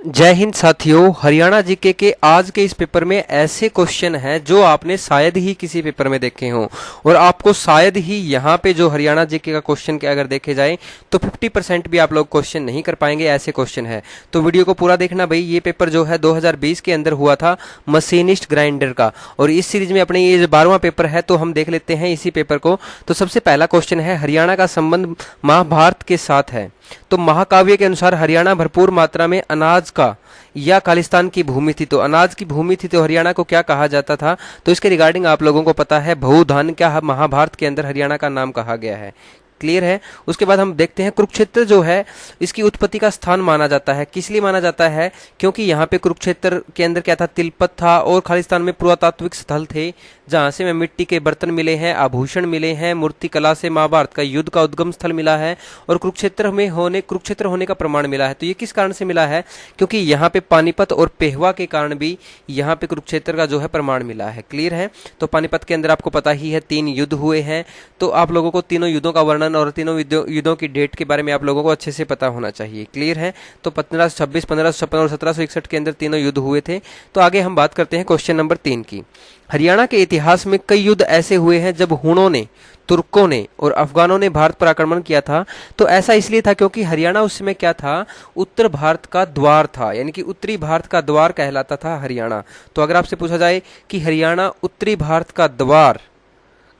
जय हिंद साथियों। हरियाणा जीके के आज के इस पेपर में ऐसे क्वेश्चन हैं जो आपने शायद ही किसी पेपर में देखे हों और आपको शायद ही यहाँ पे जो हरियाणा जीके का क्वेश्चन के अगर देखे जाए तो 50% भी आप लोग क्वेश्चन नहीं कर पाएंगे, ऐसे क्वेश्चन है। तो वीडियो को पूरा देखना भाई। ये पेपर जो है 2020 के अंदर हुआ था मशीनिस्ट ग्राइंडर का, और इस सीरीज में अपने ये 12वां पेपर है तो हम देख लेते हैं इसी पेपर को। तो सबसे पहला क्वेश्चन है, हरियाणा का संबंध महाभारत के साथ है। तो महाकाव्य के अनुसार हरियाणा भरपूर मात्रा में अनाज का या खालिस्तान की भूमि थी। तो अनाज की भूमि थी तो हरियाणा को क्या कहा जाता था? तो इसके रिगार्डिंग आप लोगों को पता है, बहुधान्य क्या महाभारत के अंदर हरियाणा का नाम कहा गया है। क्लियर है। उसके बाद हम देखते हैं कुरुक्षेत्र जो है इसकी उत्पत्ति का स्थान माना जाता है। किस लिए माना जाता है? क्योंकि यहाँ पे कुरुक्षेत्र के अंदर क्या था? तिलपत था, और खालिस्तान में पुरातात्विक स्थल थे जहां से में मिट्टी के बर्तन मिले हैं, आभूषण मिले हैं, मूर्ति कला से महाभारत का युद्ध का उद्गम स्थल मिला है, और कुरुक्षेत्र होने का प्रमाण मिला है। तो ये किस कारण से मिला है? क्योंकि यहाँ पे पानीपत और पेहवा के कारण भी यहाँ पे कुरुक्षेत्र का जो है प्रमाण मिला है। क्लियर है। तो पानीपत के अंदर आपको पता ही है 3 युद्ध हुए हैं, तो आप लोगों को तीनों युद्धों का वर्णन और तीनों युद्धों की डेट के बारे में आप लोगों को अच्छे से पता होना चाहिए। क्लियर है। तो 1526, 1556 और 1761 के अंदर तीनों युद्ध हुए थे। तो आगे हम बात करते हैं क्वेश्चन नंबर 3 की। हरियाणा के इतिहास में कई युद्ध ऐसे हुए हैं जब हुणों ने, तुर्कों ने और अफगानों ने भारत पर आक्रमण किया था। तो ऐसा इसलिए था क्योंकि हरियाणा उस समय क्या था? उत्तर भारत का द्वार था, यानी कि उत्तरी भारत का द्वार कहलाता था हरियाणा। तो अगर आपसे पूछा जाए कि हरियाणा उत्तरी भारत का द्वार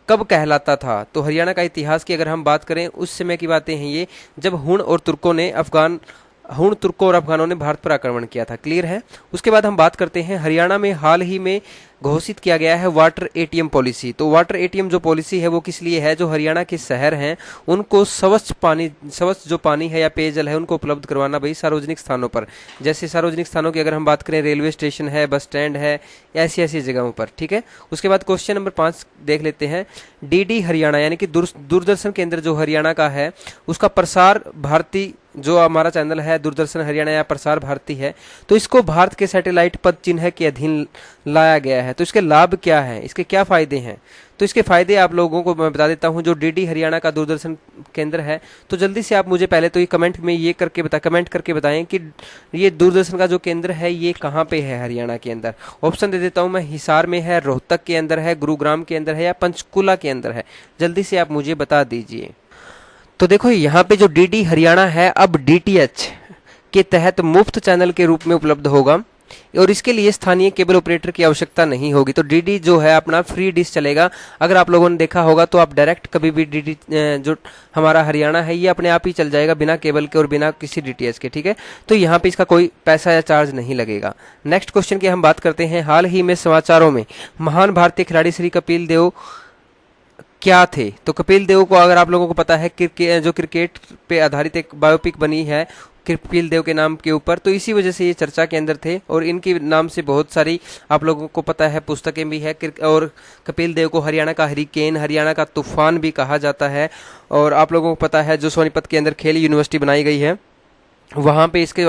कब कहलाता था, तो हरियाणा का इतिहास की अगर हम बात करें उस समय की बातें हैं ये, जब हुण तुर्कों और अफगानों ने भारत पर आक्रमण किया था। क्लियर है। उसके बाद हम बात करते हैं, हरियाणा में हाल ही में घोषित किया गया है वाटर एटीएम पॉलिसी। तो वाटर एटीएम जो पॉलिसी है वो किस लिए है? जो हरियाणा के शहर हैं उनको स्वच्छ जो पानी है या पेयजल है उनको उपलब्ध करवाना भाई सार्वजनिक स्थानों पर। जैसे सार्वजनिक स्थानों की अगर हम बात करें, रेलवे स्टेशन है, बस स्टैंड है, ऐसी ऐसी जगहों पर। ठीक है। उसके बाद क्वेश्चन नंबर 5 देख लेते हैं। डीडी हरियाणा यानी कि दूरदर्शन केंद्र जो हरियाणा का है उसका प्रसार भारती, जो हमारा चैनल है दूरदर्शन हरियाणा या प्रसार भारती है, तो इसको भारत के सैटेलाइट पद चिन्ह के अधीन लाया गया है। तो इसके लाभ क्या हैं, इसके क्या फायदे हैं? तो इसके फायदे आप लोगों को मैं बता देता हूं। जो डीडी हरियाणा का दूरदर्शन केंद्र है, तो जल्दी से आप मुझे पहले तो ये कमेंट करके बताएं कि ये दूरदर्शन का जो केंद्र है ये कहाँ पे है हरियाणा के अंदर। ऑप्शन दे देता हूं मैं, हिसार में है, रोहतक के अंदर है, गुरुग्राम के अंदर है, या पंचकुला के अंदर है। जल्दी से आप मुझे बता दीजिए। तो देखो यहाँ पे जो डीडी हरियाणा है अब डीटीएच के तहत मुफ्त चैनल के रूप में उपलब्ध होगा, और इसके लिए स्थानीय केबल ऑपरेटर की आवश्यकता नहीं होगी। तो डीडी जो है अपना फ्री डिश चलेगा। अगर आप लोगों ने देखा होगा तो आप डायरेक्ट कभी भी डीडी जो हमारा हरियाणा है ये अपने आप ही चल जाएगा बिना केबल के और बिना किसी डीटीएच के। ठीक है। तो यहाँ पे इसका कोई पैसा या चार्ज नहीं लगेगा। नेक्स्ट क्वेश्चन की हम बात करते हैं। हाल ही में समाचारों में महान भारतीय खिलाड़ी श्री कपिल देव क्या थे? तो कपिल देव को अगर आप लोगों को पता है जो क्रिकेट पे आधारित एक बायोपिक बनी है कपिल देव के नाम के ऊपर, तो इसी वजह से ये चर्चा के अंदर थे, और इनके नाम से बहुत सारी आप लोगों को पता है पुस्तकें भी है। और कपिल देव को हरियाणा का हरिकेन, हरियाणा का तूफान भी कहा जाता है। और आप लोगों को पता है जो सोनीपत के अंदर खेल यूनिवर्सिटी बनाई गई है वहाँ पे इसके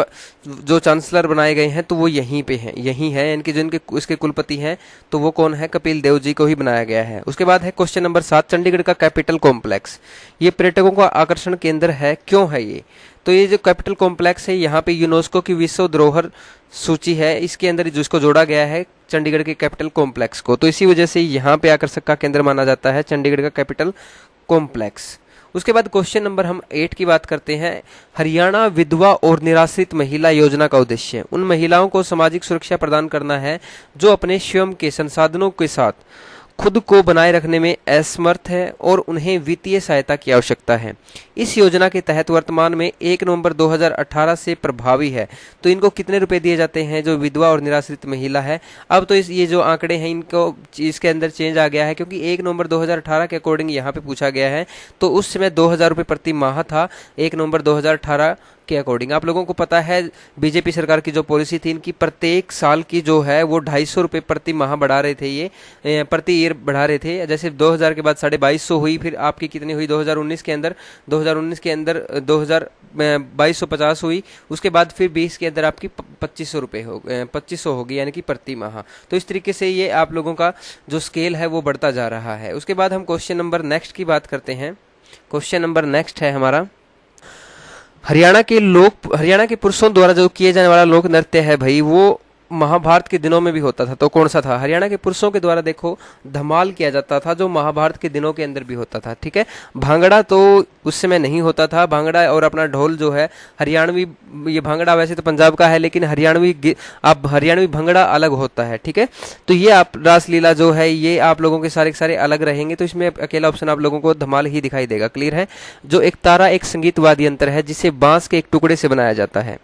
जो चांसलर बनाए गए हैं तो वो यहीं पे हैं, यहीं है। इनके जिनके इसके कुलपति हैं तो वो कौन है? कपिल देव जी को ही बनाया गया है। उसके बाद है क्वेश्चन नंबर 7, चंडीगढ़ का कैपिटल कॉम्प्लेक्स ये पर्यटकों का आकर्षण केंद्र है, क्यों है ये? तो ये जो कैपिटल कॉम्प्लेक्स है यहाँ पे यूनेस्को की विश्व धरोहर सूची है, इसके अंदर जिसको जोड़ा गया है चंडीगढ़ के कैपिटल कॉम्प्लेक्स को, तो इसी वजह से यहाँ पे आकर्षक का केंद्र माना जाता है चंडीगढ़ का कैपिटल कॉम्प्लेक्स। उसके बाद क्वेश्चन नंबर हम 8 की बात करते हैं। हरियाणा विधवा और निराश्रित महिला योजना का उद्देश्य उन महिलाओं को सामाजिक सुरक्षा प्रदान करना है जो अपने स्वयं के संसाधनों के साथ खुद को बनाए रखने में असमर्थ है और उन्हें वित्तीय सहायता की आवश्यकता है। इस योजना के तहत वर्तमान में 1 नवंबर 2018 से प्रभावी है। तो इनको कितने रुपए दिए जाते हैं जो विधवा और निराश्रित महिला है? अब तो ये जो आंकड़े हैं इनको इसके अंदर चेंज आ गया है, क्योंकि 1 नवंबर 2018 के अकॉर्डिंग यहाँ पे पूछा गया है। तो उस समय 2000 रुपये प्रति माह था 1 नवंबर 2018 के अकॉर्डिंग। आप लोगों को पता है बीजेपी सरकार की जो पॉलिसी थी इनकी प्रत्येक साल की जो है वो 250 रुपये प्रति माह बढ़ा रहे थे, ये प्रति ईयर बढ़ा रहे थे। जैसे 2000 के बाद 2250 हुई, फिर आपकी कितनी हुई 2019 के अंदर 2250 हुई। उसके बाद फिर 20 के अंदर आपकी 2500 रुपये 2500 होगी, यानी कि प्रति माह। तो इस तरीके से ये आप लोगों का जो स्केल है वो बढ़ता जा रहा है। उसके बाद हम क्वेश्चन नंबर नेक्स्ट की बात करते हैं। क्वेश्चन नंबर नेक्स्ट है हमारा, हरियाणा के पुरुषों द्वारा जो किए जाने वाला लोक नृत्य है भाई, वो महाभारत के दिनों में भी होता था। तो कौन सा था? हरियाणा के पुरुषों के द्वारा देखो धमाल किया जाता था, जो महाभारत के दिनों के अंदर भी होता था। ठीक है, भांगड़ा तो उस समय नहीं होता था। भांगड़ा और अपना ढोल जो है हरियाणवी, ये भांगड़ा वैसे तो पंजाब का है, लेकिन हरियाणवी भांगड़ा अलग होता है। ठीक है, तो ये आप रासलीला जो है ये आप लोगों के सारे अलग रहेंगे, तो इसमें अकेला ऑप्शन आप लोगों को धमाल ही दिखाई देगा। क्लियर है? जो एक तारा एक संगीत वाद्य यंत्र है जिसे बांस के एक टुकड़े से बनाया जाता है,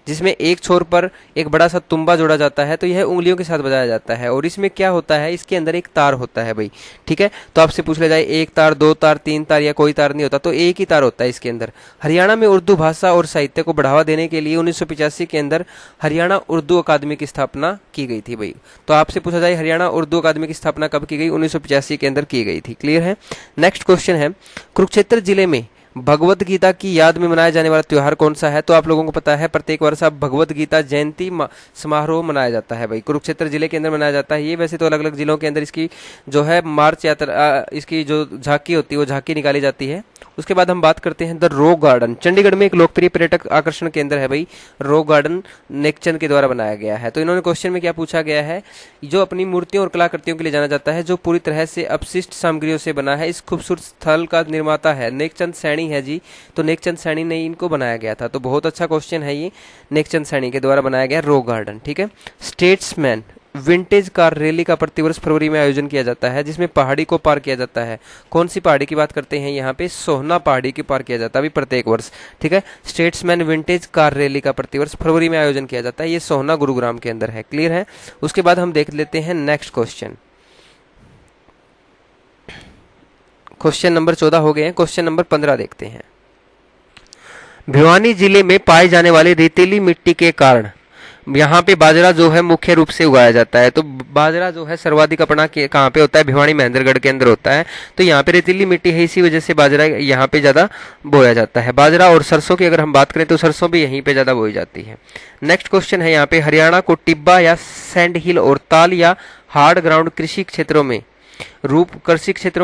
जिसमें एक छोर पर एक बड़ा सा तुम्बा जोड़ा जाता है, तो यह उंगलियों के साथ बजाया जाता है। और इसमें क्या होता है, इसके अंदर एक तार होता है भाई। ठीक है, तो आपसे पूछ ले जाए एक तार, दो तार, तीन तार या कोई तार नहीं होता, तो एक ही तार होता है इसके अंदर। हरियाणा में उर्दू भाषा और साहित्य को बढ़ावा देने के लिए 1985 के अंदर हरियाणा उर्दू अकादमी की स्थापना की गई थी भाई। तो आपसे पूछा जाए हरियाणा उर्दू अकादमी की स्थापना कब की गई? 1985 के अंदर की गई थी। क्लियर है? नेक्स्ट क्वेश्चन है, कुरुक्षेत्र जिले में भगवत गीता की याद में मनाया जाने वाला त्योहार कौन सा है? तो आप लोगों को पता है प्रत्येक वर्ष अब भगवत गीता जयंती समारोह मनाया जाता है भाई। कुरुक्षेत्र जिले के अंदर मनाया जाता है ये। वैसे तो अलग अलग जिलों के अंदर इसकी जो है मार्च यात्रा, इसकी जो झांकी होती है वो झांकी निकाली जाती है। उसके बाद हम बात करते हैं द रॉक गार्डन। चंडीगढ़ में एक लोकप्रिय पर्यटक आकर्षण केंद्र है भाई, रॉक गार्डन नेकचंद के द्वारा बनाया गया है। तो इन्होंने क्वेश्चन में क्या पूछा गया है, जो अपनी मूर्तियों और कलाकृतियों के लिए जाना जाता है, जो पूरी तरह से अपशिष्ट सामग्रियों से बना है, इस खूबसूरत स्थल का निर्माता है नेकचंद सैनी है जी। तो नेकचंद सैनी ने इनको बनाया गया था। तो बहुत अच्छा क्वेश्चन है ये, नेकचंद सैनी के द्वारा बनाया गया रॉक गार्डन। ठीक है, स्टेट्समैन विंटेज कार रैली का प्रतिवर्ष फरवरी में आयोजन किया जाता है, जिसमें पहाड़ी को पार किया जाता है। कौन सी पहाड़ी की बात करते हैं यहाँ पे? सोहना पहाड़ी की पार किया जाता है अभी प्रत्येक वर्ष। ठीक है, स्टेट्समैन विंटेज कार रैली का प्रतिवर्ष फरवरी में आयोजन किया जाता है, ये सोहना गुरुग्राम के अंदर है। क्लियर है? उसके बाद हम देख लेते हैं नेक्स्ट क्वेश्चन। क्वेश्चन नंबर 14 हो गए हैं, क्वेश्चन नंबर 15 देखते हैं। भिवानी जिले में पाए जाने वाली रेतीली मिट्टी के कारण यहाँ पे बाजरा जो है मुख्य रूप से उगाया जाता है। तो बाजरा जो है सर्वाधिक अपना कहाँ पे होता है? भिवानी महेंद्रगढ़ के अंदर होता है। तो यहाँ पे रेतीली मिट्टी है, इसी वजह से बाजरा यहाँ पे ज्यादा बोया जाता है। बाजरा और सरसों की अगर हम बात करें तो सरसों भी यहीं पे ज्यादा बोई जाती है। नेक्स्ट क्वेश्चन है यहाँ पे, हरियाणा को टिब्बा या सैंड हिल और ताल या हार्ड ग्राउंड कृषि क्षेत्रों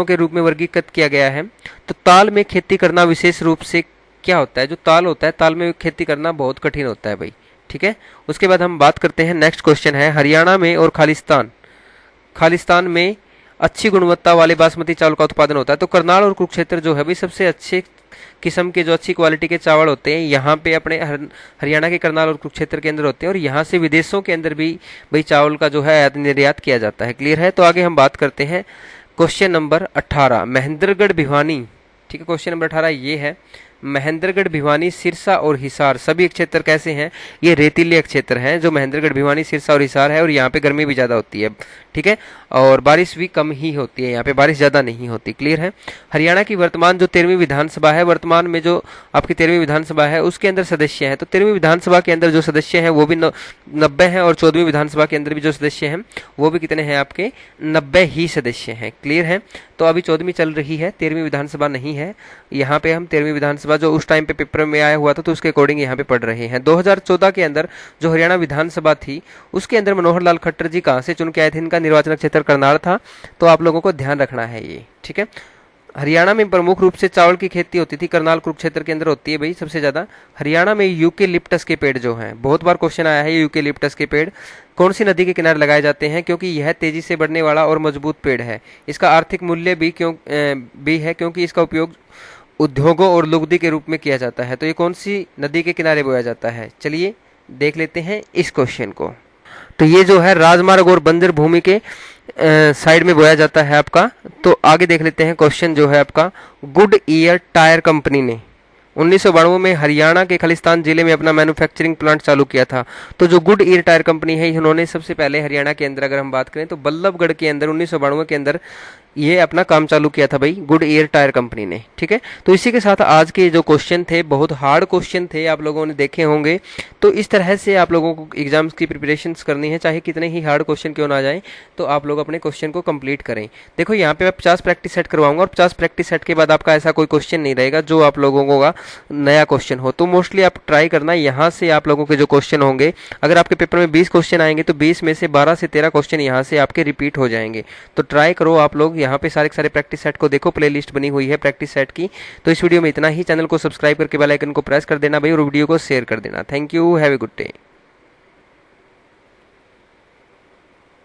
के रूप में वर्गीकृत किया गया है। तो ताल में खेती करना विशेष रूप से क्या होता है? जो ताल होता है, ताल में खेती करना बहुत कठिन होता है भाई। ठीक है, उसके बाद हम बात करते हैं नेक्स्ट क्वेश्चन है, हरियाणा में और खालिस्तान में अच्छी गुणवत्ता वाले बासमती चावल का उत्पादन होता है। तो करनाल और कुरुक्षेत्र जो है भाई सबसे अच्छे किस्म के, जो अच्छी क्वालिटी के चावल होते हैं यहाँ पे अपने हरियाणा के करनाल और कुरुक्षेत्र के अंदर होते हैं, और यहाँ से विदेशों के अंदर भी भाई चावल का जो है निर्यात किया जाता है। क्लियर है? तो आगे हम बात करते हैं क्वेश्चन नंबर 18, महेंद्रगढ़ भिवानी। ठीक है, क्वेश्चन नंबर 18 ये है, महेंद्रगढ़ भिवानी सिरसा और हिसार सभी क्षेत्र कैसे हैं? ये रेतीले क्षेत्र हैं, जो महेंद्रगढ़ भिवानी सिरसा और हिसार है, और यहाँ पे गर्मी भी ज्यादा होती है। ठीक है, और बारिश भी कम ही होती है, यहाँ पे बारिश ज्यादा नहीं होती। क्लियर है? हरियाणा की वर्तमान जो 13वीं विधानसभा है, वर्तमान में जो आपकी 13वीं विधानसभा है उसके अंदर सदस्य हैं। तो 13वीं विधानसभा के अंदर जो सदस्य हैं वो भी 90 हैं, और 14वीं विधानसभा के अंदर भी जो सदस्य हैं वो भी कितने हैं? आपके 90 ही सदस्य हैं। क्लियर है? तो अभी 14वीं चल रही है, 13वीं विधानसभा नहीं है। यहाँ पे हम 13वीं विधानसभा जो उस टाइम पे पेपर में आया हुआ था तो उसके अकॉर्डिंग यहाँ पे पढ़ रहे हैं। 2014 के अंदर जो हरियाणा विधानसभा थी उसके अंदर मनोहर लाल खट्टर जी कहाँ से चुन के आए थे? इनका निर्वाचन क्षेत्र करनाल था, तो आप लोगों को ध्यान रखना है ये। ठीक है, हरियाणा में प्रमुख रूप से चावल की खेती होती थी, करनाल कुरुक्षेत्र के अंदर होती है भाई सबसे ज्यादा। हरियाणा में यूकेलिप्टस के पेड़ जो हैं, बहुत बार क्वेश्चन आया है, यूकेलिप्टस के पेड़ कौन सी नदी के किनारे लगाए जाते हैं? क्योंकि यह तेजी से बढ़ने वाला और मजबूत पेड़ है। इसका आर्थिक मूल्य भी है क्योंकि इसका उपयोग उद्योगों और लुगदी के रूप में किया जाता है। तो ये कौन सी नदी के किनारे बोया जाता है? चलिए देख लेते हैं इस क्वेश्चन को। तो ये जो है राजमार्ग और बंजर भूमि के साइड में बोया जाता है आपका। तो आगे देख लेते हैं क्वेश्चन जो है आपका, गुड ईयर टायर कंपनी ने 1992 में हरियाणा के खालिस्तान जिले में अपना मैन्युफैक्चरिंग प्लांट चालू किया था। तो जो गुड ईयर टायर कंपनी है इन्होंने सबसे पहले हरियाणा के अंदर अगर हम बात करें तो बल्लभगढ़ के अंदर 1992 के अंदर ये अपना काम चालू किया था भाई, गुड ईयर टायर कंपनी ने। ठीक है, तो इसी के साथ आज के जो क्वेश्चन थे बहुत हार्ड क्वेश्चन थे, आप लोगों ने देखे होंगे। तो इस तरह से आप लोगों को एग्जाम्स की प्रिपरेशन करनी है, चाहे कितने ही हार्ड क्वेश्चन क्यों ना जाए, तो आप लोग अपने क्वेश्चन को कंप्लीट करें। देखो यहाँ पे मैं 50 प्रैक्टिस सेट करवाऊंगा, और 50 प्रैक्टिस सेट के बाद आपका ऐसा कोई क्वेश्चन नहीं रहेगा जो आप लोगों का नया क्वेश्चन हो। तो मोस्टली आप ट्राई करना, यहाँ से आप लोगों के जो क्वेश्चन होंगे, अगर आपके पेपर में 20 क्वेश्चन आएंगे तो 20 में से 12 से 13 क्वेश्चन यहाँ से आपके रिपीट हो जाएंगे। तो ट्राई करो आप लोग यहाँ पे सारे के सारे प्रैक्टिस सेट को देखो, प्लेलिस्ट बनी हुई है प्रैक्टिस सेट की। तो इस वीडियो में इतना ही। चैनल को सब्सक्राइब करके बेल आइकन को प्रेस कर देना भाई, और वीडियो को शेयर कर देना। Thank you, have a good day.